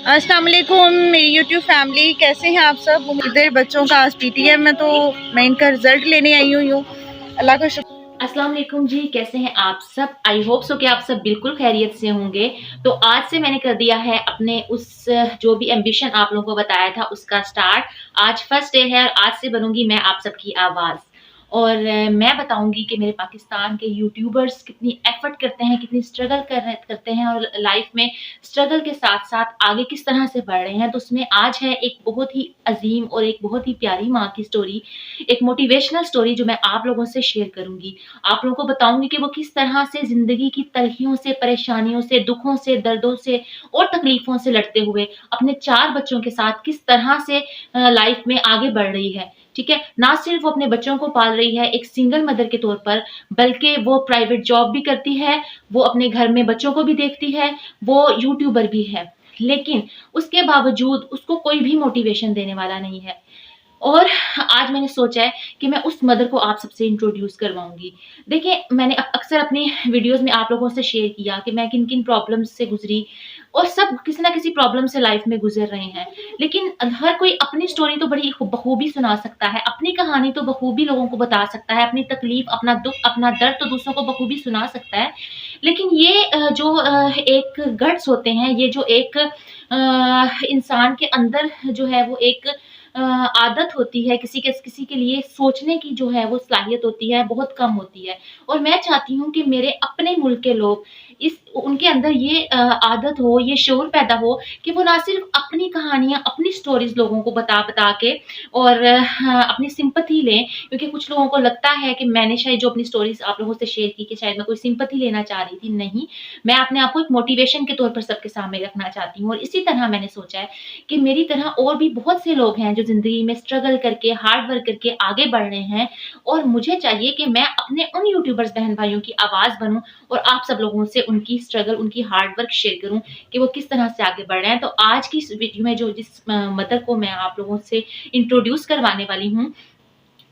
अस्सलाम वालेकुम मेरी यूट्यूब फैमिली, कैसे हैं आप सब। इधर बच्चों का आज पीटीएम है तो मैं इनका रिजल्ट लेने आई हुई हूँ। अल्लाह का शुक्र। अस्सलाम वालेकुम जी, कैसे हैं आप सब। आई होप सो कि आप सब बिल्कुल खैरियत से होंगे। तो आज से मैंने कर दिया है अपने उस जो भी एम्बिशन आप लोगों को बताया था उसका स्टार्ट। आज फर्स्ट डे है और आज से बनूंगी मैं आप सबकी आवाज़। और मैं बताऊंगी कि मेरे पाकिस्तान के यूट्यूबर्स कितनी एफर्ट करते हैं, कितनी स्ट्रगल करते हैं और लाइफ में स्ट्रगल के साथ साथ आगे किस तरह से बढ़ रहे हैं। तो उसमें आज है एक बहुत ही अजीम और एक बहुत ही प्यारी माँ की स्टोरी, एक मोटिवेशनल स्टोरी जो मैं आप लोगों से शेयर करूंगी। आप लोगों को बताऊंगी कि वो किस तरह से जिंदगी की तलखियों से, परेशानियों से, दुखों से, दर्दों से और तकलीफों से लड़ते हुए अपने 4 बच्चों के साथ किस तरह से लाइफ में आगे बढ़ रही है। ठीक है, ना सिर्फ वो अपने बच्चों को पाल रही है एक सिंगल मदर के तौर पर, बल्कि वो प्राइवेट जॉब भी करती है, वो अपने घर में बच्चों को भी देखती है, वो यूट्यूबर भी है। लेकिन उसके बावजूद उसको कोई भी मोटिवेशन देने वाला नहीं है। और आज मैंने सोचा है कि मैं उस मदर को आप सबसे इंट्रोड्यूस करवाऊंगी। देखिए, मैंने अक्सर अपनी वीडियोस में आप लोगों से शेयर किया कि मैं किन किन प्रॉब्लम्स से गुजरी और सब किसी ना किसी प्रॉब्लम से लाइफ में गुजर रहे हैं। लेकिन हर कोई अपनी स्टोरी तो बड़ी बखूबी सुना सकता है, अपनी कहानी तो बखूबी लोगों को बता सकता है, अपनी तकलीफ, अपना दुख, अपना दर्द तो दूसरों को बखूबी सुना सकता है। लेकिन ये जो एक गट्स होते हैं, ये जो एक इंसान के अंदर जो है वो एक आदत होती है, किसी के लिए सोचने की जो है वो सलाहियत होती है, बहुत कम होती है। और मैं चाहती हूँ कि मेरे अपने मुल्क के लोग उनके अंदर ये आदत हो, ये शऊर पैदा हो कि वो ना सिर्फ अपनी कहानियाँ, अपनी स्टोरीज़ लोगों को बता के और अपनी सिंपैथी लें, क्योंकि कुछ लोगों को लगता है कि मैंने शायद जो अपनी स्टोरीज़ आप लोगों से शेयर की कि शायद मैं कोई सिंपैथी लेना चाह रही थी। नहीं, मैं अपने आप को एक मोटिवेशन के तौर पर सबके सामने रखना चाहती हूँ। और इसी तरह मैंने सोचा है कि मेरी तरह और भी बहुत से लोग हैं जो ज़िंदगी में स्ट्रगल करके, हार्ड वर्क करके आगे बढ़ रहे हैं। और मुझे चाहिए कि मैं अपने उन यूट्यूबर्स बहन-भाइयों की आवाज़ बनूँ और आप सब लोगों से उनकी स्ट्रगल, उनकी हार्ड वर्क शेयर करूँ कि वो किस तरह से आगे बढ़ रहे हैं। तो आज की इस वीडियो में जिस मदर को मैं आप लोगों से इंट्रोड्यूस करवाने वाली हूँ,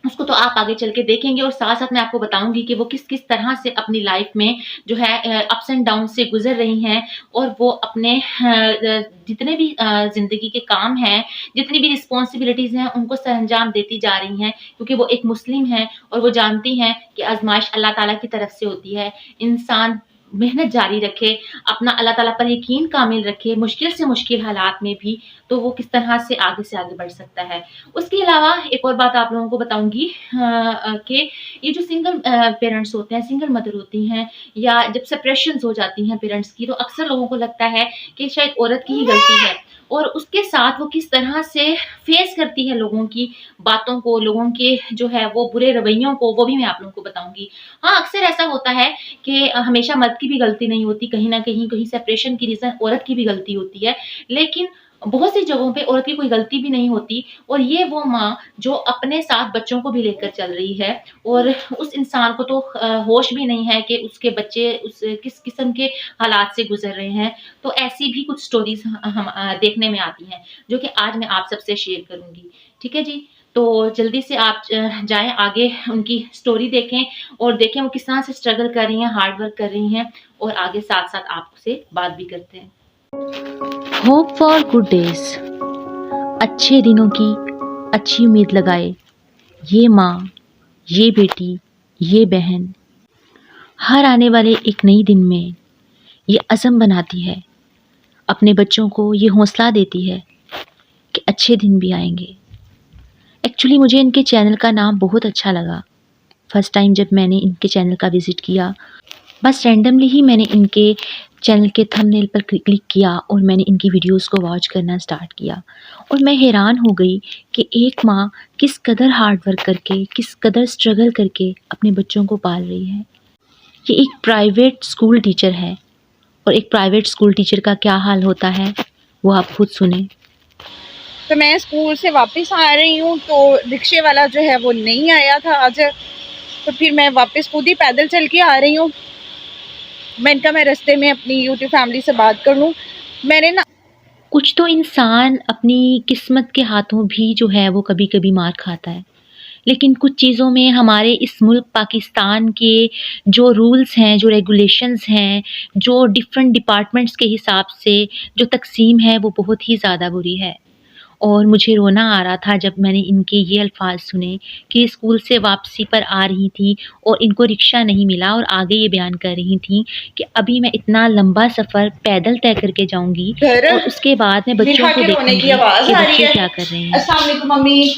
उसको तो आप आगे चल के देखेंगे और साथ-साथ मैं आपको बताऊँगी कि वो किस-किस तरह से अपनी लाइफ में जो है अप्स एंड डाउन से गुज़र रही हैं और वो अपने जितने भी ज़िंदगी के काम हैं, जितनी भी रिस्पॉन्सिबिलिटीज़ हैं, उनको सरअंजाम देती जा रही हैं, क्योंकि वो एक मुस्लिम हैं और वो जानती हैं कि आज़माइश अल्लाह ताला की तरफ से होती है। इंसान मेहनत जारी रखे, अपना अल्लाह ताला पर यकीन कामिल रखे, मुश्किल से मुश्किल हालात में भी, तो वो किस तरह से आगे बढ़ सकता है। उसके अलावा एक और बात आप लोगों को बताऊँगी कि ये जो सिंगल पेरेंट्स होते हैं, सिंगल मदर होती हैं या जब सेपरेशंस हो जाती हैं पेरेंट्स की, तो अक्सर लोगों को लगता है कि शायद औरत की ही गलती है और उसके साथ वो किस तरह से फेस करती है लोगों की बातों को, लोगों के जो है वो बुरे रवैयों को, वो भी मैं आप लोगों को बताऊँगी। हाँ, अक्सर ऐसा होता है कि हमेशा मर्द की भी गलती नहीं होती, कहीं न कहीं सेपरेशन की रीज़न औरत की भी गलती होती है। लेकिन बहुत सी जगहों पे औरत की कोई गलती भी नहीं होती और ये वो माँ जो अपने साथ बच्चों को भी लेकर चल रही है और उस इंसान को तो होश भी नहीं है कि उसके बच्चे किस किस्म के हालात से गुज़र रहे हैं। तो ऐसी भी कुछ स्टोरीज़ हम देखने में आती हैं, जो कि आज मैं आप सबसे शेयर करूँगी। ठीक है जी? तो जल्दी से आप जाएँ आगे, उनकी स्टोरी देखें और देखें वो किस तरह से स्ट्रगल कर रही हैं, हार्ड वर्क कर रही हैं और आगे साथ-साथ आपसे बात भी करते हैं। होप फॉर गुड डेज, अच्छे दिनों की अच्छी उम्मीद लगाए। ये माँ, ये बेटी, ये बहन हर आने वाले एक नई दिन में ये अज़म बनाती है, अपने बच्चों को ये हौसला देती है कि अच्छे दिन भी आएंगे। एक्चुअली मुझे इनके चैनल का नाम बहुत अच्छा लगा। फर्स्ट टाइम जब मैंने इनके चैनल का विज़िट किया, बस रैंडमली ही मैंने इनके चैनल के थंबनेल पर क्लिक किया और मैंने इनकी वीडियोस को वॉच करना स्टार्ट किया और मैं हैरान हो गई कि एक माँ किस कदर हार्ड वर्क करके, किस कदर स्ट्रगल करके अपने बच्चों को पाल रही है। ये एक प्राइवेट स्कूल टीचर है और एक प्राइवेट स्कूल टीचर का क्या हाल होता है वो आप खुद सुने। तो मैं स्कूल से वापस आ रही हूँ तो रिक्शे वाला जो है वो नहीं आया था आज, तो फिर मैं वापस खुद ही पैदल चल के आ रही हूँ। मैं रास्ते में अपनी यूट्यूब फैमिली से बात कर लूँ। मैंने ना कुछ तो इंसान अपनी किस्मत के हाथों भी जो है वो कभी-कभी मार खाता है, लेकिन कुछ चीज़ों में हमारे इस मुल्क पाकिस्तान के जो रूल्स हैं, जो रेगुलेशंस हैं, जो डिफरेंट डिपार्टमेंट्स के हिसाब से जो तक़सीम है वो बहुत ही ज़्यादा बुरी है। और मुझे रोना आ रहा था जब मैंने इनके ये अल्फ़ाज़ सुने कि ये स्कूल से वापसी पर आ रही थीं और इनको रिक्शा नहीं मिला और आगे ये बयान कर रही थीं कि अभी मैं इतना लंबा सफ़र पैदल तय करके जाऊँगी घर और उसके बाद मैं बच्चों निशा को के रोने की देखूँगी आवाज़ कि आ रही बच्चे है। क्या कर रहे हैं। अस्सलाम वालेकुम मम्मी।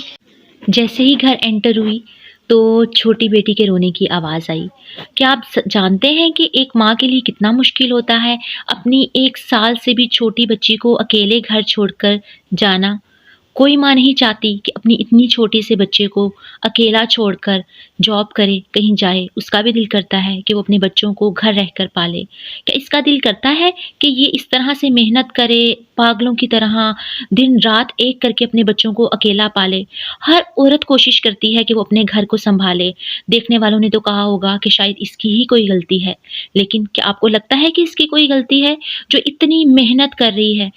जैसे ही घर एंटर हुई तो छोटी बेटी के रोने की आवाज़ आई। क्या आप जानते हैं कि एक माँ के लिए कितना मुश्किल होता है अपनी 1 साल से भी छोटी बच्ची को अकेले घर छोड़कर जाना? कोई माँ नहीं चाहती कि अपनी इतनी छोटे से बच्चे को अकेला छोड़कर जॉब करे, कहीं जाए। उसका भी दिल करता है कि वो अपने बच्चों को घर रहकर पाले। क्या इसका दिल करता है कि ये इस तरह से मेहनत करे, पागलों की तरह दिन-रात एक करके अपने बच्चों को अकेला पाले? हर औरत कोशिश करती है कि वो अपने घर को सँभाले। देखने वालों ने तो कहा होगा कि शायद इसकी ही कोई गलती है। लेकिन क्या आपको लगता है कि इसकी कोई गलती है, जो इतनी मेहनत कर रही है?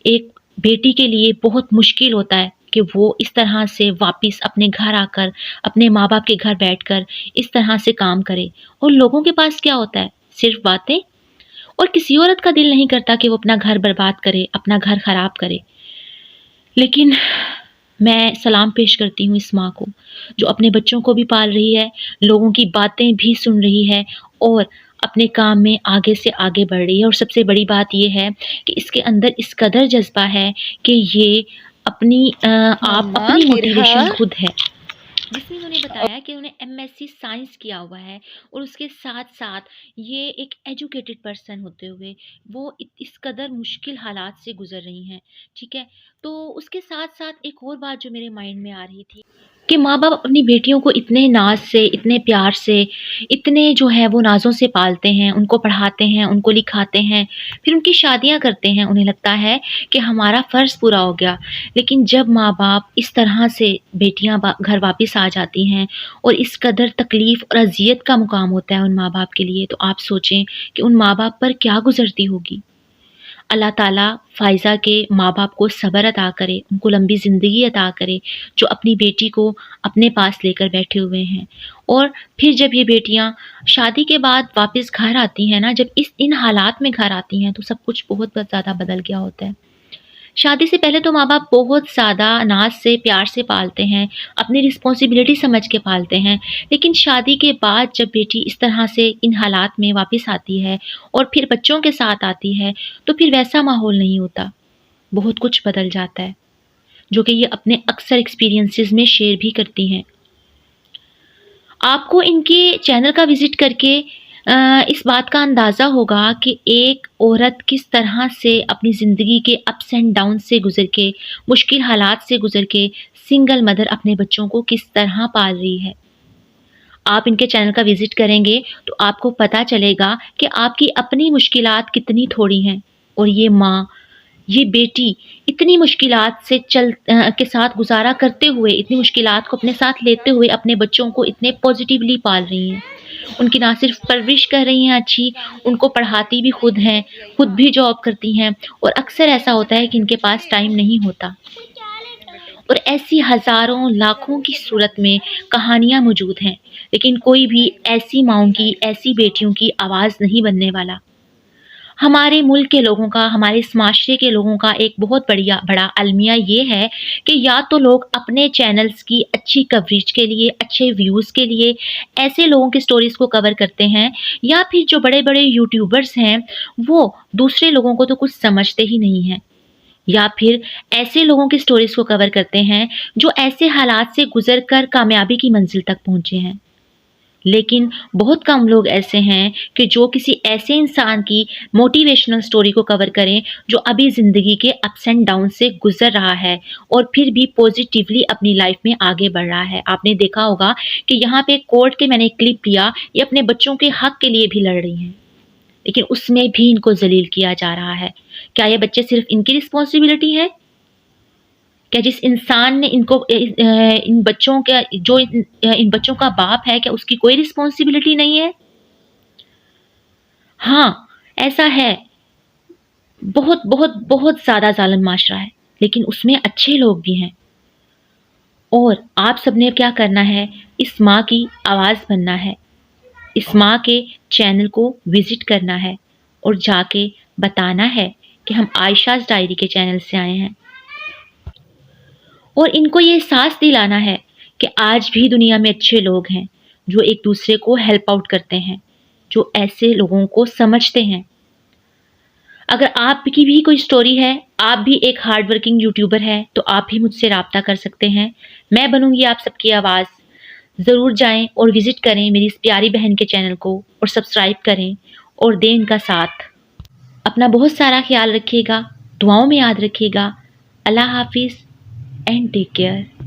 एक बेटी के लिए बहुत मुश्किल होता है कि वो इस तरह से वापस अपने घर आकर, अपने माँ-बाप के घर बैठकर इस तरह से काम करे। और लोगों के पास क्या होता है? सिर्फ़ बातें। और किसी औरत का दिल नहीं करता कि वो अपना घर बर्बाद करे, अपना घर ख़राब करे। लेकिन मैं सलाम पेश करती हूँ इस माँ को, जो अपने बच्चों को भी पाल रही है, लोगों की बातें भी सुन रही है और अपने काम में आगे से आगे बढ़ रही है। और सबसे बड़ी बात ये है कि इसके अंदर इस कदर जज़्बा है कि ये आप मम्मा अपनी मिरहा। मोटिवेशन खुद है। जिसमें उन्होंने बताया कि उन्होंने एमएससी साइंस किया हुआ है और उसके साथ-साथ ये एक एजुकेटेड पर्सन होते हुए वो इस कदर मुश्किल हालात से गुज़र रही हैं, ठीक है? तो उसके साथ-साथ एक और बात जो मेरे माइंड में आ रही थी कि माँ-बाप अपनी बेटियों को इतने नाज़ से, इतने प्यार से, इतने जो है वो नाज़ों से पालते हैं, उनको पढ़ाते हैं, उनको लिखाते हैं, फिर उनकी शादियाँ करते हैं। उन्हें लगता है कि हमारा फ़र्ज़ पूरा हो गया। लेकिन जब माँ-बाप इस तरह से बेटियाँ घर वापस आ जाती हैं और इस कदर तकलीफ़ और अज़ियत का मुक़ाम होता है उन माँ-बाप के लिए, तो आप सोचें कि उन माँ-बाप पर क्या गुज़रती होगी। अल्लाह ताला फ़ाइज़ा के माँ-बाप को सब्र अता करे, उनको लंबी ज़िंदगी अता करे, जो अपनी बेटी को अपने पास लेकर बैठे हुए हैं। और फिर जब ये बेटियाँ शादी के बाद वापस घर आती हैं ना, जब इन हालात में घर आती हैं, तो सब कुछ बहुत ज़्यादा बदल गया होता है। शादी से पहले तो माँ-बाप बहुत ज़्यादा नाज़ से, प्यार से पालते हैं, अपनी रिस्पॉन्सिबिलिटी समझ के पालते हैं। लेकिन शादी के बाद जब बेटी इस तरह से इन हालात में वापस आती है और फिर बच्चों के साथ आती है, तो फिर वैसा माहौल नहीं होता। बहुत कुछ बदल जाता है, जो कि ये अपने अक्सर एक्सपीरियंसेस में शेयर भी करती हैं। आपको इनके चैनल का विज़िट करके इस बात का अंदाज़ा होगा कि एक औरत किस तरह से अपनी ज़िंदगी के अप्स एंड डाउन से गुज़र के, मुश्किल हालात से गुज़र के, सिंगल मदर अपने बच्चों को किस तरह पाल रही है। आप इनके चैनल का विज़िट करेंगे तो आपको पता चलेगा कि आपकी अपनी मुश्किलात कितनी थोड़ी हैं और ये माँ, ये बेटी इतनी मुश्किलात से के साथ गुज़ारा करते हुए, इतनी मुश्किलात को अपने साथ लेते हुए अपने बच्चों को इतने पॉज़िटिवली पाल रही हैं। उनकी ना सिर्फ़ परवरिश कर रही हैं अच्छी, उनको पढ़ाती भी खुद हैं, खुद भी जॉब करती हैं और अक्सर ऐसा होता है कि इनके पास टाइम नहीं होता। और ऐसी हज़ारों, लाखों की सूरत में कहानियाँ मौजूद हैं, लेकिन कोई भी ऐसी माँओं की, ऐसी बेटियों की आवाज़ नहीं बनने वाला। हमारे मुल्क के लोगों का, हमारे इस माशरे के लोगों का एक बहुत बड़ा अलमिया ये है कि या तो लोग अपने चैनल्स की अच्छी कवरेज के लिए, अच्छे व्यूज़ के लिए ऐसे लोगों की स्टोरीज़ को कवर करते हैं, या फिर जो बड़े-बड़े यूट्यूबर्स हैं, वो दूसरे लोगों को तो कुछ समझते ही नहीं हैं। या फिर ऐसे लोगों की स्टोरीज़ को कवर करते हैं, जो ऐसे हालात से गुज़र कर कामयाबी की मंज़िल तक पहुँचे हैं। लेकिन बहुत कम लोग ऐसे हैं कि जो किसी ऐसे इंसान की मोटिवेशनल स्टोरी को कवर करें, जो अभी ज़िंदगी के अप्स एंड डाउन से गुज़र रहा है और फिर भी पॉज़िटिवली अपनी लाइफ़ में आगे बढ़ रहा है। आपने देखा होगा कि यहाँ पे कोर्ट के मैंने एक क्लिप लिया, ये अपने बच्चों के हक़ के लिए भी लड़ रही हैं, लेकिन उसमें भी इनको ज़लील किया जा रहा है। क्या ये बच्चे सिर्फ़ इनकी रिस्पॉन्सिबिलिटी है? क्या जिस इंसान ने इनको इन बच्चों का जो इन बच्चों का बाप है, क्या उसकी कोई रिस्पॉन्सिबिलिटी नहीं है? हाँ, ऐसा है। बहुत ज़्यादा ज़ालिम माशरा है, लेकिन उसमें अच्छे लोग भी हैं। और आप सबने क्या करना है, इस माँ की आवाज़ बनना है, इस माँ के चैनल को विजिट करना है और जाके बताना है कि हम आयशाज़ डायरी के चैनल से आए हैं। और इनको ये एहसास दिलाना है कि आज भी दुनिया में अच्छे लोग हैं जो एक दूसरे को हेल्प आउट करते हैं, जो ऐसे लोगों को समझते हैं। अगर आपकी भी कोई स्टोरी है, आप भी एक हार्ड वर्किंग यूट्यूबर है, तो आप भी मुझसे राब्ता कर सकते हैं। मैं बनूंगी आप सबकी आवाज़। ज़रूर जाएं और विजिट करें मेरी इस प्यारी बहन के चैनल को और सब्सक्राइब करें और दें इनका साथ। अपना बहुत सारा ख्याल रखिएगा, दुआओं में याद रखिएगा। अल्लाह हाफिज़ एंड टेक केयर।